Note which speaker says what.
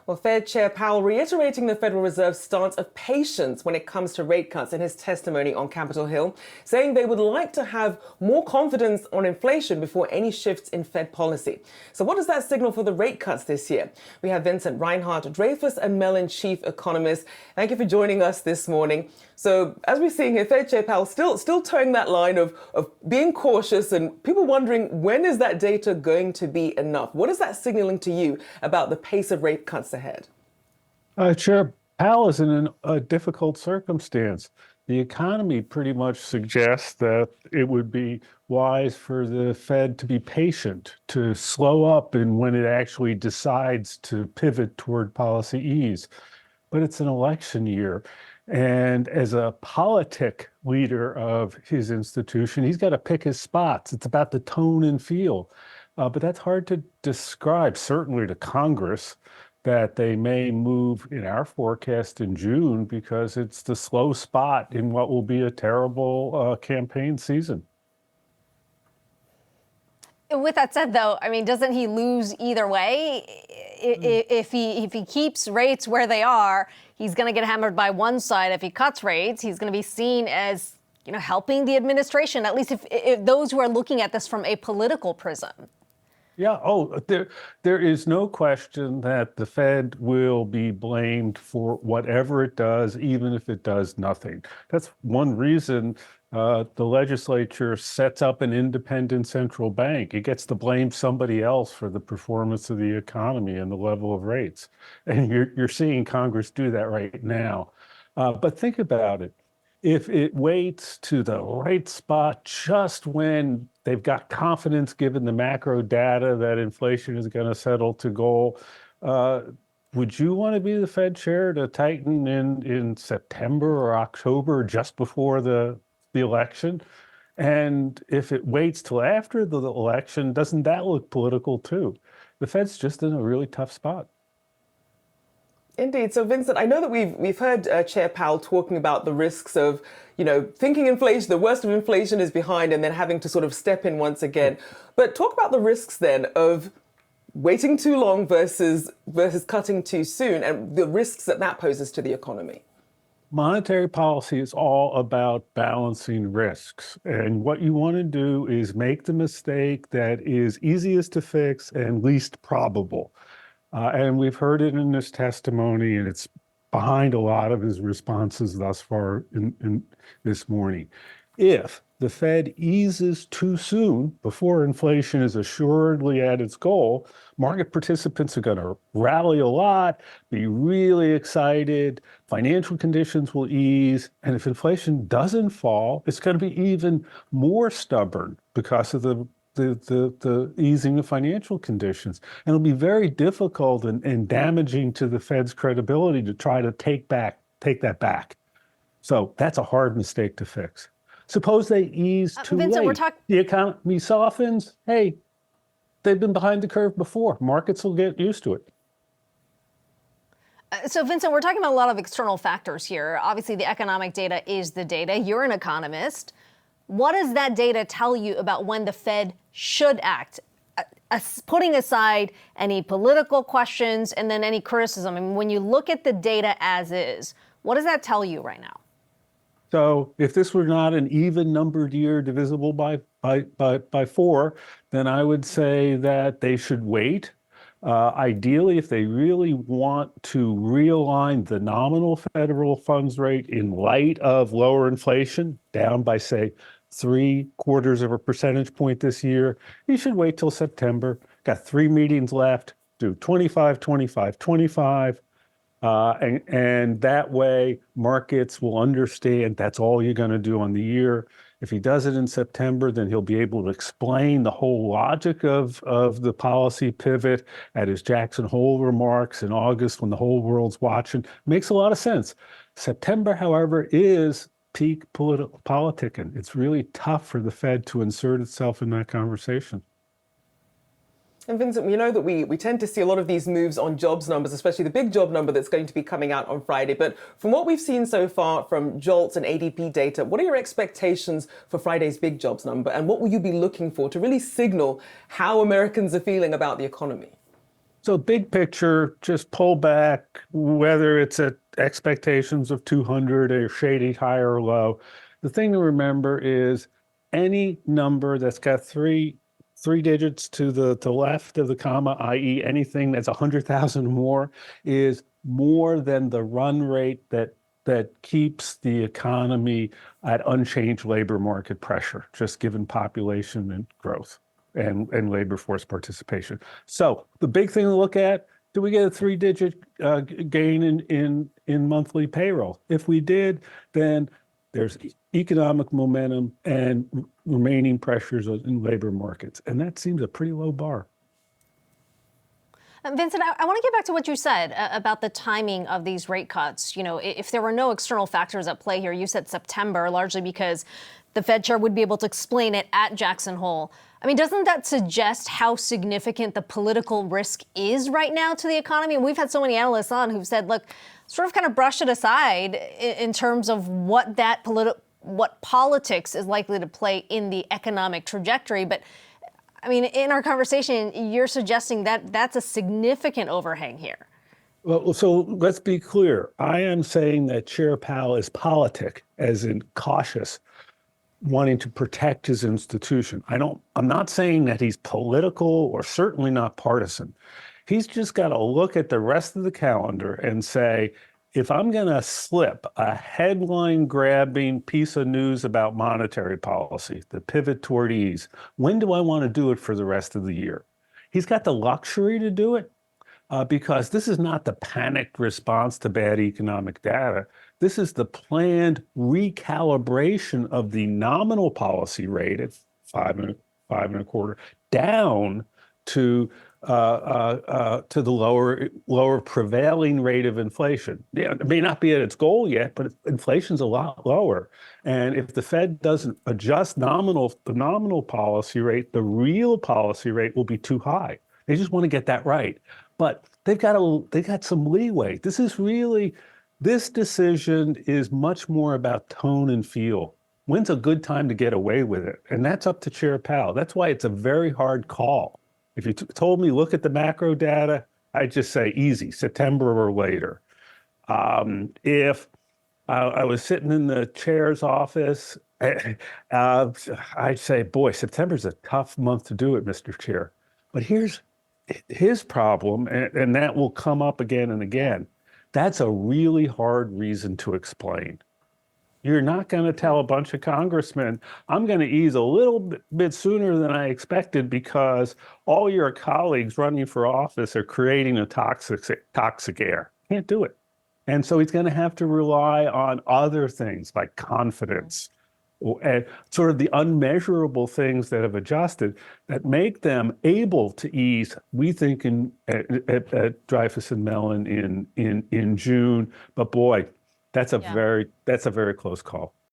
Speaker 1: Well, Fed Chair Powell reiterating the Federal Reserve's stance of patience when it comes to rate cuts in his testimony on Capitol Hill, saying they would like to have more confidence on inflation before any shifts in Fed policy. So what does that signal for the rate cuts this year? We have Vincent Reinhart, Dreyfus and Mellon chief economist. Thank you for joining us this morning. So as we're seeing here, Fed Chair Powell still towing that line of being cautious and people wondering, when is that data going to be enough? What is that signaling to you about the pace of rate cuts ahead?
Speaker 2: Chair Powell is in a difficult circumstance. The economy pretty much suggests that it would be wise for the Fed to be patient, to slow up in when it actually decides to pivot toward policy ease. But it's an election year. And as a politic leader of his institution, he's got to pick his spots. It's about the tone and feel. But that's hard to describe, certainly to Congress, that they may move in our forecast in June because it's the slow spot in what will be a terrible campaign season.
Speaker 3: With that said, though, I mean, doesn't he lose either way? If he keeps rates where they are, he's going to get hammered by one side. If he cuts rates, he's going to be seen as, helping the administration, at least if those who are looking at this from a political prism.
Speaker 2: Yeah. Oh, there is no question that the Fed will be blamed for whatever it does, even if it does nothing. That's one reason the legislature sets up an independent central bank. It gets to blame somebody else for the performance of the economy and the level of rates. And you're seeing Congress do that right now. But think about it. If it waits to the right spot just when they've got confidence given the macro data that inflation is going to settle to goal, would you want to be the Fed chair to tighten in September or October just before the election? And if it waits till after the election, doesn't that look political too? The Fed's just in a really tough spot.
Speaker 1: Indeed. So, Vincent, I know that we've heard Chair Powell talking about the risks of, thinking inflation, the worst of inflation is behind, and then having to sort of step in once again. But talk about the risks then of waiting too long versus cutting too soon, and the risks that poses to the economy.
Speaker 2: Monetary policy is all about balancing risks. And what you want to do is make the mistake that is easiest to fix and least probable. And we've heard it in this testimony, and it's behind a lot of his responses thus far in this morning. If the Fed eases too soon, before inflation is assuredly at its goal, market participants are going to rally a lot, be really excited, financial conditions will ease, and if inflation doesn't fall, it's going to be even more stubborn because of the easing of financial conditions. And it'll be very difficult and damaging to the Fed's credibility to try to take that back. So that's a hard mistake to fix. Suppose they ease too
Speaker 3: Vincent,
Speaker 2: late. The economy softens. Hey, they've been behind the curve before. Markets will get used to it.
Speaker 3: So, Vincent, we're talking about a lot of external factors here. Obviously, the economic data is the data. You're an economist. What does that data tell you about when the Fed should act, putting aside any political questions and then any criticism? I mean, when you look at the data as is, what does that tell you right now?
Speaker 2: So if this were not an even numbered year divisible by 4, then I would say that they should wait. Ideally, if they really want to realign the nominal federal funds rate in light of lower inflation, down by, say, 0.75 percentage point this year, you should wait till September. Got 3 meetings left, do 25, 25, 25. And that way markets will understand that's all you're going to do on the year. If he does it in September, then he'll be able to explain the whole logic of the policy pivot at his Jackson Hole remarks in August when the whole world's watching. Makes a lot of sense. September, however, is peak politicking. It's really tough for the Fed to insert itself in that conversation.
Speaker 1: And Vincent, we know that we tend to see a lot of these moves on jobs numbers, especially the big job number that's going to be coming out on Friday. But from what we've seen so far from JOLTS and ADP data, what are your expectations for Friday's big jobs number? And what will you be looking for to really signal how Americans are feeling about the economy?
Speaker 2: So big picture, just pull back, whether it's at expectations of 200 or shady high or low. The thing to remember is any number that's got three digits to the left of the comma, i.e. anything that's 100,000 more, is more than the run rate that keeps the economy at unchanged labor market pressure, just given population and growth and labor force participation. So the big thing to look at, do we get a three-digit gain in monthly payroll? If we did, then there's economic momentum and remaining pressures in labor markets. And that seems a pretty low bar.
Speaker 3: Vincent, I want to get back to what you said about the timing of these rate cuts. You know, if there were no external factors at play here, you said September, largely because the Fed chair would be able to explain it at Jackson Hole. I mean, doesn't that suggest how significant the political risk is right now to the economy? And we've had so many analysts on who've said, look, sort of kind of brush it aside in terms of what what politics is likely to play in the economic trajectory. But I mean, in our conversation, you're suggesting that that's a significant overhang here.
Speaker 2: Well, so let's be clear. I am saying that Chair Powell is politic, as in cautious, wanting to protect his institution. I'm not saying that he's political or certainly not partisan. He's just got to look at the rest of the calendar and say, if I'm going to slip a headline grabbing piece of news about monetary policy, the pivot toward ease, when do I want to do it for the rest of the year? He's got the luxury to do it because this is not the panicked response to bad economic data. This is the planned recalibration of the nominal policy rate at 5.25 down to the lower prevailing rate of inflation. Yeah, it may not be at its goal yet, but inflation's a lot lower. And if the Fed doesn't adjust the nominal policy rate, the real policy rate will be too high. They just want to get that right. But they've got some leeway. This decision is much more about tone and feel. When's a good time to get away with it? And that's up to Chair Powell. That's why it's a very hard call. If you told me, look at the macro data, I'd just say easy, September or later. If I was sitting in the chair's office, I'd say, boy, September's a tough month to do it, Mr. Chair. But here's his problem, and that will come up again and again. That's a really hard reason to explain. You're not going to tell a bunch of congressmen, I'm going to ease a little bit sooner than I expected because all your colleagues running for office are creating a toxic air. Can't do it. And so he's going to have to rely on other things like confidence and sort of the unmeasurable things that have adjusted that make them able to ease, we think, at Dreyfus and Mellon in June. But boy, that's a very close call.